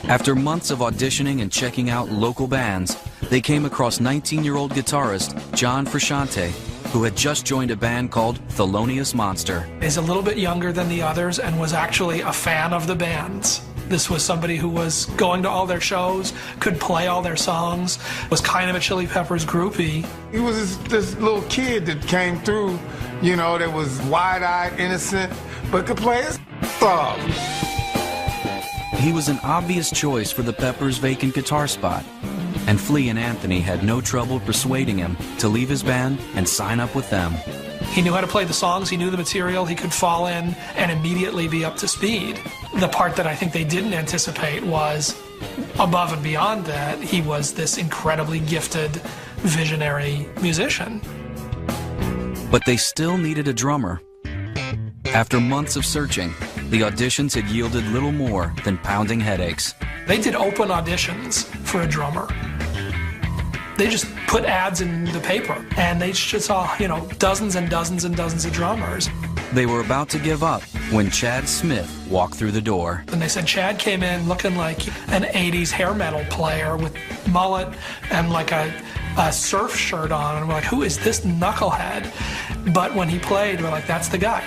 After months of auditioning and checking out local bands, they came across 19-year-old guitarist John Frusciante, who had just joined a band called Thelonious Monster. He's a little bit younger than the others and was actually a fan of the bands. This was somebody who was going to all their shows, could play all their songs, was kind of a Chili Peppers groupie. He was this little kid that came through, you know, that was wide-eyed, innocent, but could play his off. He was an obvious choice for the Peppers' vacant guitar spot, and Flea and Anthony had no trouble persuading him to leave his band and sign up with them. He knew how to play the songs, he knew the material, he could fall in and immediately be up to speed. The part that I think they didn't anticipate was, above and beyond that, he was this incredibly gifted, visionary musician. But they still needed a drummer. After months of searching, the auditions had yielded little more than pounding headaches. They did open auditions for a drummer. They just put ads in the paper, and they just saw, you know, dozens and dozens and dozens of drummers. They were about to give up when Chad Smith walked through the door. And they said Chad came in looking like an 80s hair metal player with mullet and like a surf shirt on, and we're like, who is this knucklehead? But when he played, we're like, that's the guy.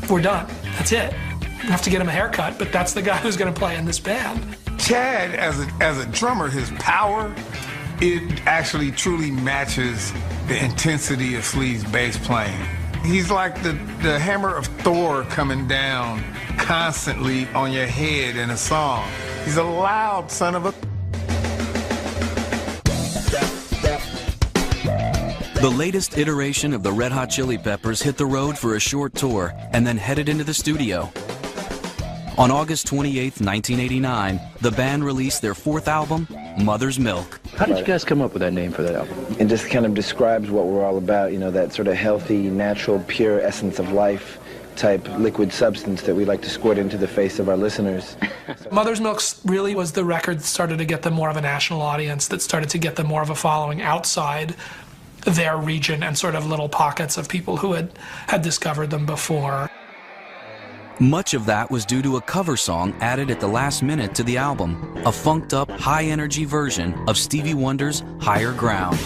We're done. That's it. We have to get him a haircut, but that's the guy who's going to play in this band. Chad, as a drummer, his power, it actually truly matches the intensity of Flea's bass playing. He's like the hammer of Thor coming down constantly on your head in a song. He's a loud son of a... The latest iteration of the Red Hot Chili Peppers hit the road for a short tour and then headed into the studio. On August 28, 1989, the band released their fourth album, Mother's Milk. How did you guys come up with that name for that album? It just kind of describes what we're all about, you know, that sort of healthy, natural, pure essence of life type liquid substance that we like to squirt into the face of our listeners. Mother's Milk really was the record that started to get them more of a national audience, that started to get them more of a following outside their region and sort of little pockets of people who had discovered them before. Much of that was due to a cover song added at the last minute to the album, a funked-up, high-energy version of Stevie Wonder's Higher Ground.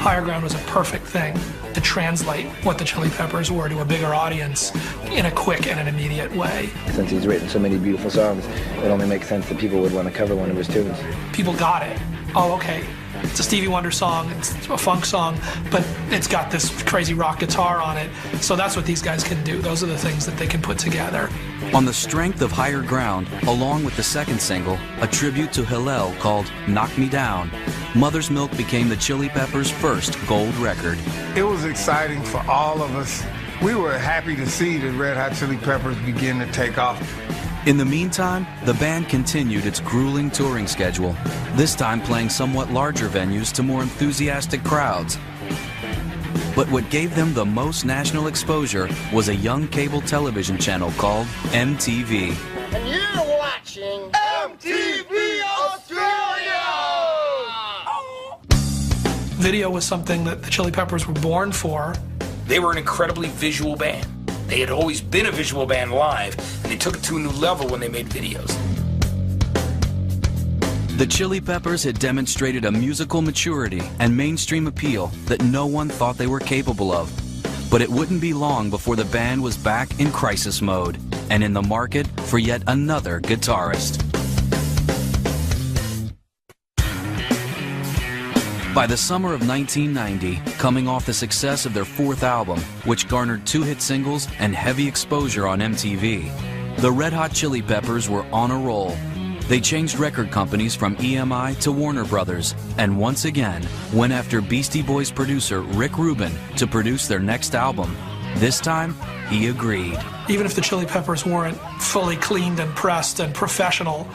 Higher Ground was a perfect thing to translate what the Chili Peppers were to a bigger audience in a quick and an immediate way. Since he's written so many beautiful songs, it only makes sense that people would want to cover one of his tunes. People got it. Oh, okay. It's a Stevie Wonder song, it's a funk song, but it's got this crazy rock guitar on it, so that's what these guys can do. Those are the things that they can put together. On the strength of Higher Ground, along with the second single, a tribute to Hillel called Knock Me Down, Mother's Milk became the Chili Peppers' first gold record. It was exciting for all of us. We were happy to see the Red Hot Chili Peppers begin to take off. In the meantime, the band continued its grueling touring schedule, this time playing somewhat larger venues to more enthusiastic crowds. But what gave them the most national exposure was a young cable television channel called MTV. And you're watching MTV Australia! Video was something that the Chili Peppers were born for. They were an incredibly visual band. They had always been a visual band live, and they took it to a new level when they made videos. The Chili Peppers had demonstrated a musical maturity and mainstream appeal that no one thought they were capable of. But it wouldn't be long before the band was back in crisis mode and in the market for yet another guitarist. By the summer of 1990, coming off the success of their fourth album, which garnered 2 hit singles and heavy exposure on MTV, the Red Hot Chili Peppers were on a roll. They changed record companies from EMI to Warner Brothers, and once again went after Beastie Boys producer Rick Rubin to produce their next album. This time, he agreed. Even if the Chili Peppers weren't fully cleaned and pressed and professional,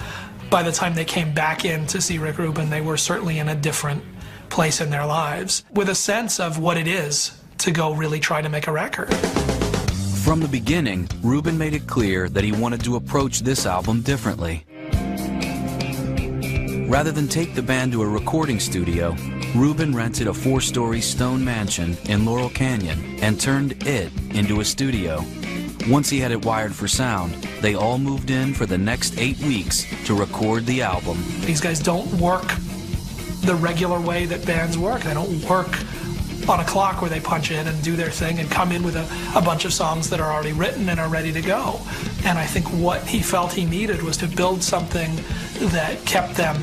by the time they came back in to see Rick Rubin, they were certainly in a different place in their lives, with a sense of what it is to go really try to make a record. From the beginning, Rubin made it clear that he wanted to approach this album differently. Rather than take the band to a recording studio, Rubin rented a 4-story stone mansion in Laurel Canyon and turned it into a studio. Once he had it wired for sound, they all moved in for the next 8 weeks to record the album. These guys don't work the regular way that bands work. They don't work on a clock where they punch in and do their thing and come in with a bunch of songs that are already written and are ready to go. And I think what he felt he needed was to build something that kept them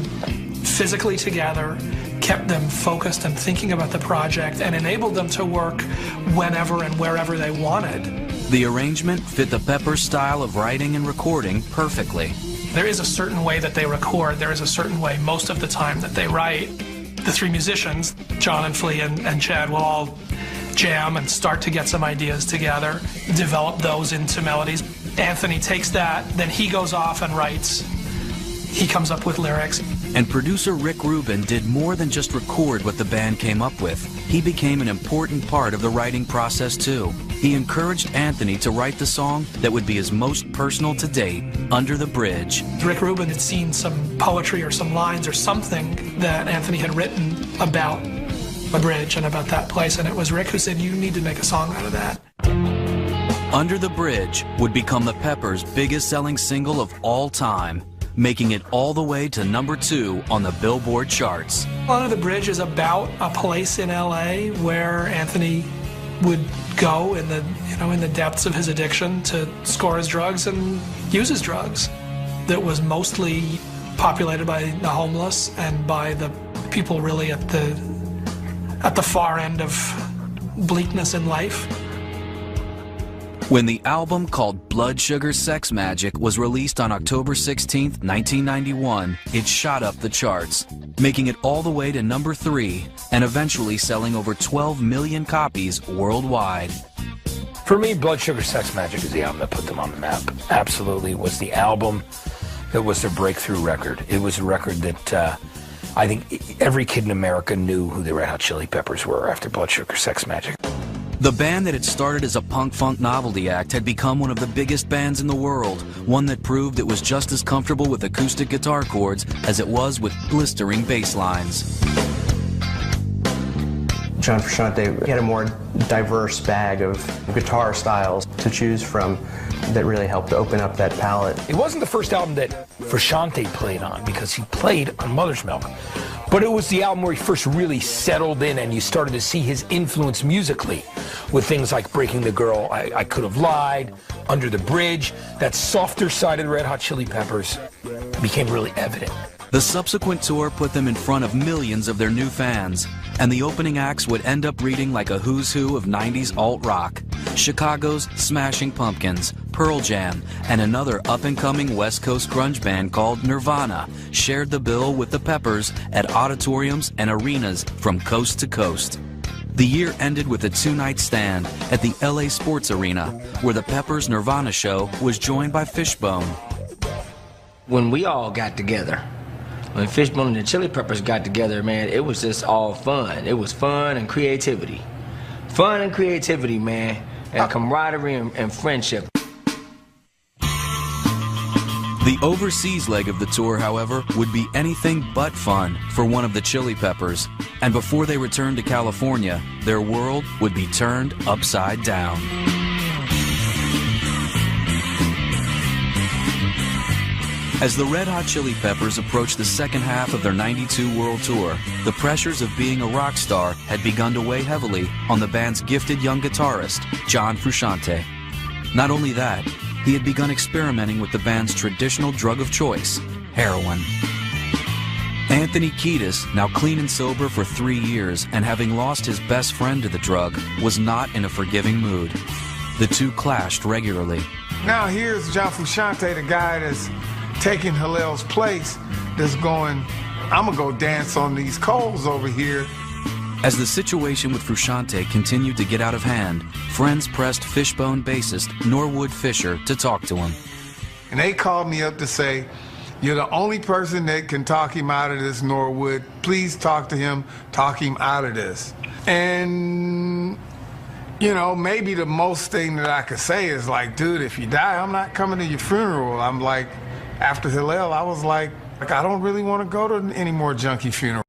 physically together, kept them focused and thinking about the project, and enabled them to work whenever and wherever they wanted. The arrangement fit the Peppers' style of writing and recording perfectly. There is a certain way that they record. There is a certain way most of the time that they write. The three musicians, John and Flea and Chad, will all jam and start to get some ideas together, develop those into melodies. Anthony takes that, then he goes off and writes. He comes up with lyrics. And producer Rick Rubin did more than just record what the band came up with. He became an important part of the writing process too. He encouraged Anthony to write the song that would be his most personal to date, Under the Bridge. Rick Rubin had seen some poetry or some lines or something that Anthony had written about a bridge and about that place, and it was Rick who said, you need to make a song out of that. Under the Bridge would become the Peppers' biggest selling single of all time, making it all the way to #2 on the Billboard charts. Under the Bridge is about a place in LA where Anthony would go in the depths of his addiction to score his drugs and use his drugs. That was mostly populated by the homeless and by the people really at the far end of bleakness in life. When the album called Blood Sugar Sex Magic was released on October 16, 1991, it shot up the charts, making it all the way to #3 and eventually selling over 12 million copies worldwide. For me, Blood Sugar Sex Magic is the album that put them on the map. Absolutely was the album that was their breakthrough record. It was a record that I think every kid in America knew who the Red Hot Chili Peppers were after Blood Sugar Sex Magic. The band that had started as a punk-funk novelty act had become one of the biggest bands in the world, one that proved it was just as comfortable with acoustic guitar chords as it was with blistering bass lines. John Frusciante had a more diverse bag of guitar styles to choose from that really helped open up that palette. It wasn't the first album that Frusciante played on, because he played on Mother's Milk. But it was the album where he first really settled in and you started to see his influence musically with things like Breaking the Girl, I Could Have Lied, Under the Bridge. That softer side of the Red Hot Chili Peppers became really evident. The subsequent tour put them in front of millions of their new fans, and the opening acts would end up reading like a who's who of 90s alt-rock. Chicago's Smashing Pumpkins, Pearl Jam, and another up-and-coming West Coast grunge band called Nirvana shared the bill with the Peppers at auditoriums and arenas from coast to coast. The year ended with a 2-night stand at the LA Sports Arena, where the Peppers' Nirvana show was joined by Fishbone. When we all got together, when Fishbone and the Chili Peppers got together, man, it was just all fun. It was fun and creativity. Fun and creativity, man, and camaraderie and friendship. The overseas leg of the tour, however, would be anything but fun for one of the Chili Peppers. And before they returned to California, their world would be turned upside down. As the Red Hot Chili Peppers approached the second half of their '92 world tour, the pressures of being a rock star had begun to weigh heavily on the band's gifted young guitarist, John Frusciante. Not only that, he had begun experimenting with the band's traditional drug of choice, heroin. Anthony Kiedis, now clean and sober for 3 years and having lost his best friend to the drug, was not in a forgiving mood. The two clashed regularly. Now here's John Frusciante, the guy that's taking Hillel's place, that's going, I'm gonna go dance on these coals over here. As the situation with Frusciante continued to get out of hand, friends pressed Fishbone bassist Norwood Fisher to talk to him. And they called me up to say, you're the only person that can talk him out of this, Norwood. Please talk to him, talk him out of this. And, you know, maybe the most thing that I could say is like, dude, if you die, I'm not coming to your funeral. I'm like, after Hillel, I was like, I don't really want to go to any more junkie funeral.